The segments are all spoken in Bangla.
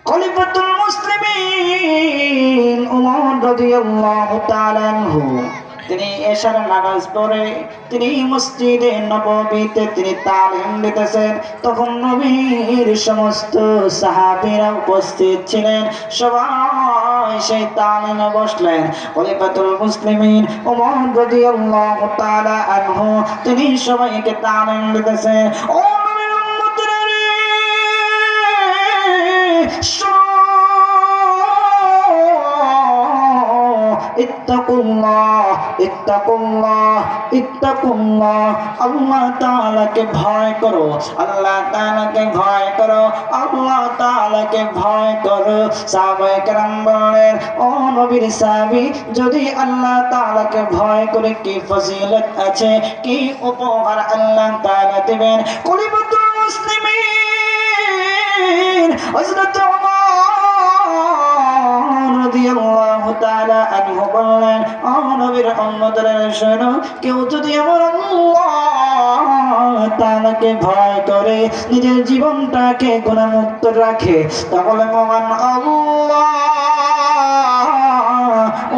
খলিফাতুল মুসলিমিন ওমর রাদিয়াল্লাহু তাআলা আনহু তিনি এশার নামাজ পড়ে তিনি মসজিদে নববীতে তিনি তালিম দিতেছেন। তখন নবীর সমস্ত সাহাবীরা উপস্থিত ছিলেন, সবাই সেই তালিমে বসলেন। খলিফাতুল মুসলিমিন ওমর রাদিয়াল্লাহু তাআলা আনহু তিনি সবাইকে তালিম দিতেছেন। ও নবীর উম্মতরা রে, ইত্তাকুল্লাহ ইত্তাকুল্লাহ ইত্তাকুল্লাহ, আল্লাহ তাআলাকে ভয় করো, আল্লাহ তাআলাকে ভয় করো, আল্লাহ তাআলাকে ভয় করো। সাহাবায়ে কেরাম বলেন, ও নবীর সাহাবী, যদি আল্লাহ তাআলাকে ভয় করে কি ফজিলত আছে, কি উপহার আল্লাহ তাআলা দিবেন। খলিফাতুল মুসলিমিন হযরত রাদিয়াল্লাহু তাআলা আনহু বললেন, ও নবীর উম্মতরা শোনো, কেউ যদি আমার আল্লাহ তাআলাকে ভয় করে নিজের জীবনটাকে গুনাহমুক্ত রাখে, তাহলে মহান আল্লাহ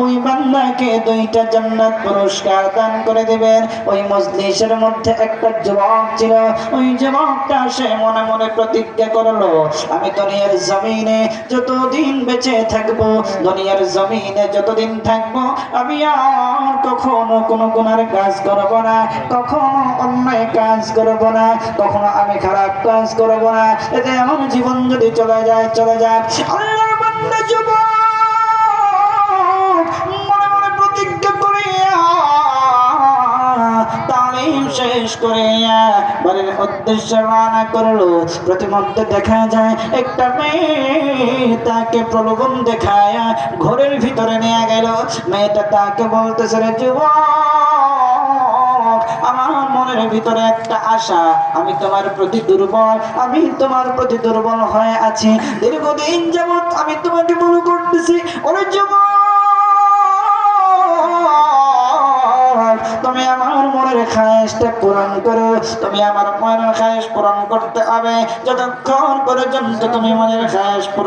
ওই বান্দাকে 2টা জান্নাত পুরস্কার দান করে দিবেন। ওই মজলিসের মধ্যে একটা যুবক ছিল, ওই যুবকটা সে মনে মনে প্রতিজ্ঞা করলো, আমি দুনিয়ার জমিনে যতদিন বেঁচে থাকবো, দুনিয়ার জমিনে যতদিন থাকবো, আমি আর কখনো কোনো গুনার কাজ করব না, কখনো অন্যায় কাজ করব না, কখনো আমি খারাপ কাজ করব না। এতে আমার জীবন যদি চলে যায় চলে যাক। আল্লাহর বান্দা যুবক মনে মনে প্রতিজ্ঞা করিয়া তালিম শেষ করিয়া বাড়ির উদ্দেশ্যে রওনা করলো। প্রতিমধ্যে দেখা যায় একটা মেয়ে তাকে প্রলোভন দেখায়া ঘরের ভিতরে নিয়ে গেল। মেয়েটা তাকে বলতেছে, রে যুবক, আমার মনের ভিতরে একটা আশা, আমি তোমার প্রতি দুর্বল, আমি তোমার প্রতি দুর্বল হয়ে আছি, দীর্ঘদিন যাবত আমি তোমাকে ভুল করতেছি। ওরে যুবক, তুমি আমার মনের খায়েশটা পূরণ করো, তুমি আমার মনের খায়েশ পূরণ করতে হবে। যতক্ষণ পর্যন্ত তুমি মনের খায়েশ পূরণ